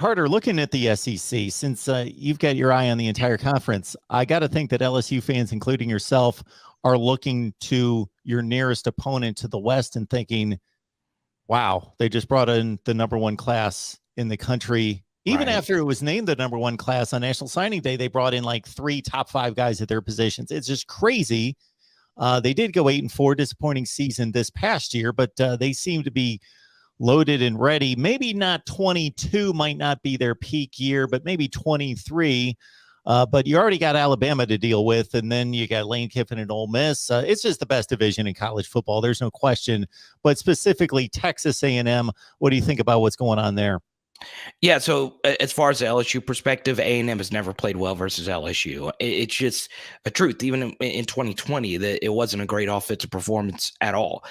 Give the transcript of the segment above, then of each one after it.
Carter, looking at the SEC, since you've got your eye on the entire conference, I got to think that LSU fans, including yourself, are looking to your nearest opponent to the West and thinking, wow, they just brought in the number one class in the country. Even after it was named the number one class on National Signing Day, they brought in like 3 top 5 guys at their positions. It's just crazy. They did go 8-4, disappointing season this past year, but they seem to be loaded and ready. Maybe not 22 might not be their peak year, but maybe 23. But you already got Alabama to deal with, and then you got Lane Kiffin and Ole Miss. It's just the best division in college football. There's no question. But specifically Texas A&M, what do you think about what's going on there? Yeah, so as far as the LSU perspective, A&M has never played well versus LSU. It's just a truth. Even in 2020, that it wasn't a great offensive performance at all.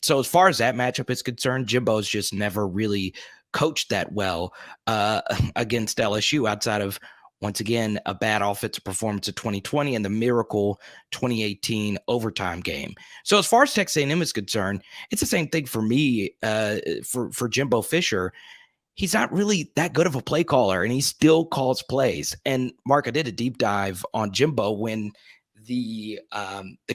So as far as that matchup is concerned, Jimbo's just never really coached that well against LSU outside of, once again, a bad offensive performance of 2020 and the miracle 2018 overtime game. So as far as Texas A&M is concerned, it's the same thing for me for Jimbo Fisher. He's not really that good of a play caller, and he still calls plays. And Mark, I did a deep dive on Jimbo when the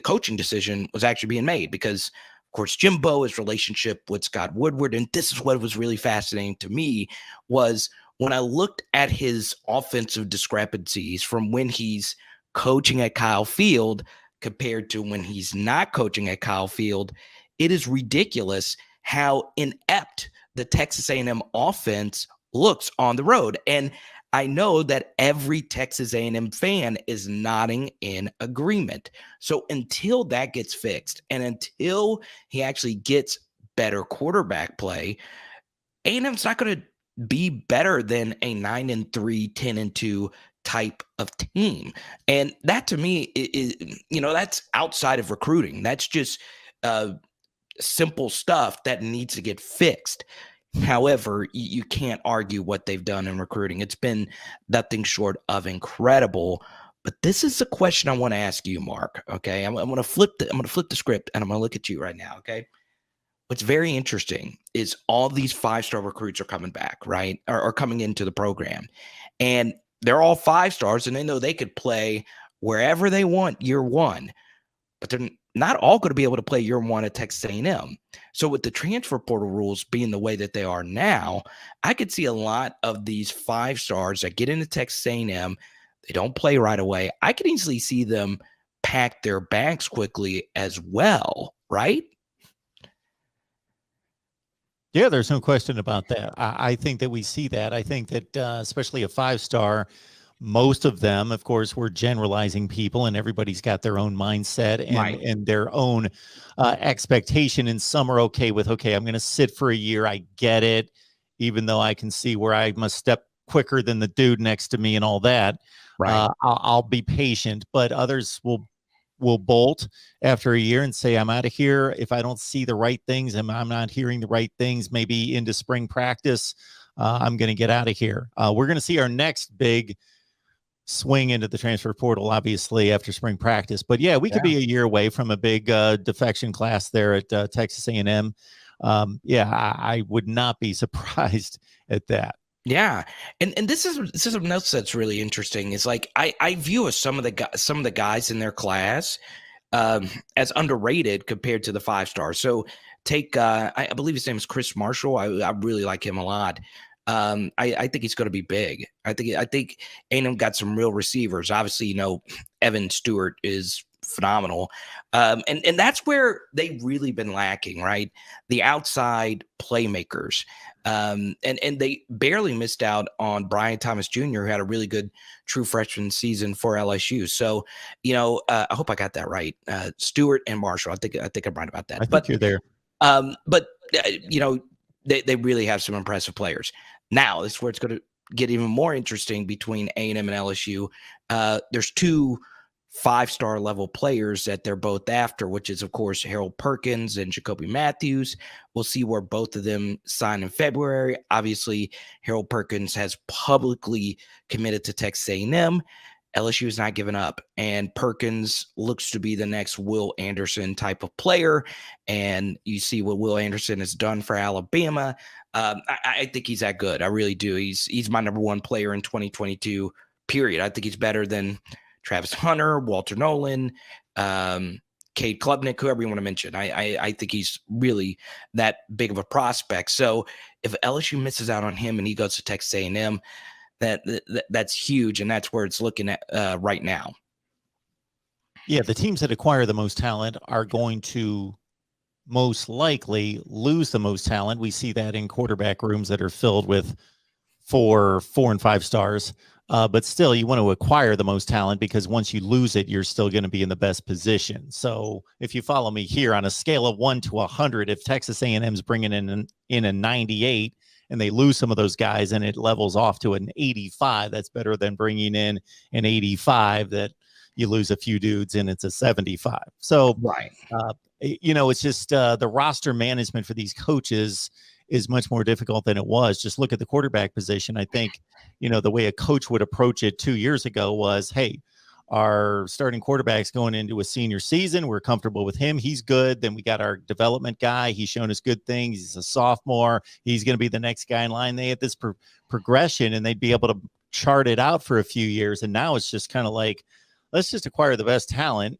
coaching decision was actually being made, because, of course, Jimbo, his relationship with Scott Woodward, and this is what was really fascinating to me, was when I looked at his offensive discrepancies from when he's coaching at Kyle Field compared to when he's not coaching at Kyle Field, it is ridiculous how inept the Texas A&M offense looks on the road. And I know that every Texas A&M fan is nodding in agreement. So until that gets fixed and until he actually gets better quarterback play, A&M's not going to be better than a 9-3, 10-2 type of team. And that, to me, is that's outside of recruiting. That's just simple stuff that needs to get fixed. However, you can't argue what they've done in recruiting. It's been nothing short of incredible. But this is a question I want to ask you, Mark. Okay, I'm going to flip the script, and I'm going to look at you right now. Okay, what's very interesting is all these 5-star recruits are coming back, right? Or coming into the program, and they're all 5 stars, and they know they could play wherever they want year one, but they're not all going to be able to play year one at Texas A&M. So with the transfer portal rules being the way that they are now, I could see a lot of these 5 stars that get into Texas A&M. They don't play right away. I could easily see them pack their bags quickly as well, right? Yeah, there's no question about that. I think that we see that. I think that especially a 5-star, most of them, of course, we're generalizing people, and everybody's got their own mindset and their own expectation. And some are okay with, okay, I'm going to sit for a year. I get it, even though I can see where I must step quicker than the dude next to me and all that. Right. I'll be patient, but others will bolt after a year and say, I'm out of here. If I don't see the right things and I'm not hearing the right things, maybe into spring practice, I'm going to get out of here. We're going to see our next big swing into the transfer portal, obviously, after spring practice. But yeah, we could be a year away from a big defection class there at Texas A&M. I would not be surprised at that. Yeah, and this is something else that's really interesting. Is like I view some of the guys in their class as underrated compared to the 5 stars. So take I believe his name is Chris Marshall. I really like him a lot. I think he's going to be big. I think A&M got some real receivers. Obviously, Evan Stewart is phenomenal. And that's where they've really been lacking, right? The outside playmakers. And they barely missed out on Brian Thomas Jr., who had a really good true freshman season for LSU. So, I hope I got that right. Stewart and Marshall. I think I'm right about that. I think you're there. They really have some impressive players. Now, this is where it's going to get even more interesting between A&M and LSU. There's 2 5-star level players that they're both after, which is, of course, Harold Perkins and Jacoby Matthews. We'll see where both of them sign in February. Obviously, Harold Perkins has publicly committed to Texas A&M. LSU is not giving up, and Perkins looks to be the next Will Anderson type of player. And you see what Will Anderson has done for Alabama. I think he's that good. I really do. He's my number one player in 2022. Period. I think he's better than Travis Hunter, Walter Nolan, Cade Klubnik, whoever you want to mention. I think he's really that big of a prospect. So if LSU misses out on him and he goes to Texas A&M, that's huge, and that's where it's looking at right now. Yeah, the teams that acquire the most talent are going to most likely lose the most talent. We see that in quarterback rooms that are filled with 4 and 5 stars. But still, you want to acquire the most talent, because once you lose it, you're still going to be in the best position. So if you follow me here, on a scale of 1 to 100, if Texas A&M's bringing in a 98 and they lose some of those guys and it levels off to an 85, that's better than bringing in an 85 that you lose a few dudes and it's a 75. So, right. It's just the roster management for these coaches is much more difficult than it was. Just look at the quarterback position. I think, the way a coach would approach it 2 years ago was, hey, our starting quarterback's going into a senior season. We're comfortable with him. He's good. Then we got our development guy. He's shown us good things. He's a sophomore. He's going to be the next guy in line. They had this progression, and they'd be able to chart it out for a few years. And now it's just kind of like, let's just acquire the best talent,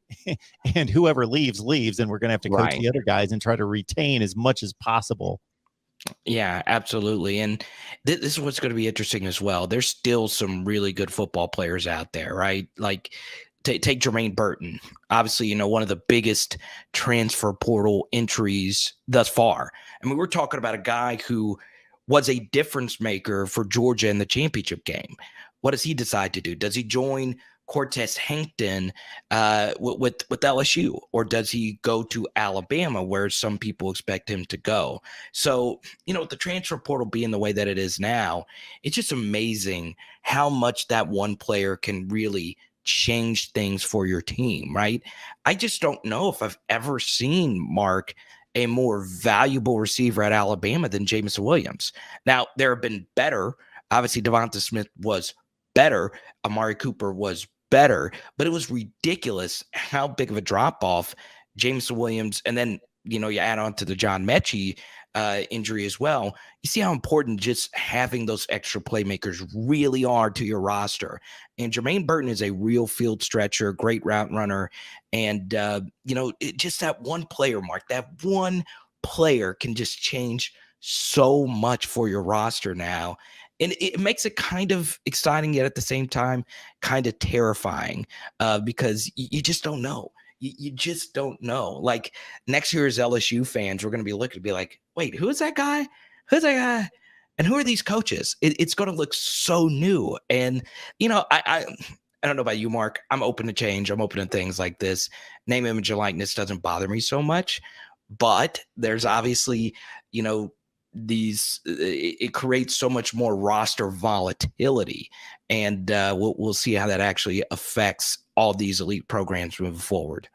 and whoever leaves, and we're going to have to coach the other guys and try to retain as much as possible. Yeah, absolutely. And this is what's going to be interesting as well. There's still some really good football players out there, right? Like take Jermaine Burton, obviously, one of the biggest transfer portal entries thus far. I mean, we're talking about a guy who was a difference maker for Georgia in the championship game. What does he decide to do? Does he join Cortez Hankton with LSU, or does he go to Alabama, where some people expect him to go? So, with the transfer portal being the way that it is now, it's just amazing how much that one player can really change things for your team, right? I just don't know if I've ever seen, Mark, a more valuable receiver at Alabama than Jameson Williams. Now, there have been better. Obviously, Devonta Smith was better. Amari Cooper was better, but it was ridiculous how big of a drop off Jameson Williams, and then you add on to the John Mechie injury as well. You see how important just having those extra playmakers really are to your roster. And Jermaine Burton is a real field stretcher, great route runner, and just that one player, Mark, that one player can just change so much for your roster now. And it makes it kind of exciting, yet at the same time, kind of terrifying because you just don't know. You just don't know. Like next year, as LSU fans, we're going to be looking to be like, wait, who is that guy? Who's that guy? And who are these coaches? It's going to look so new. And, I don't know about you, Mark. I'm open to change. I'm open to things like this. Name, image, and likeness doesn't bother me so much. But there's obviously, it creates so much more roster volatility, and we'll see how that actually affects all these elite programs moving forward.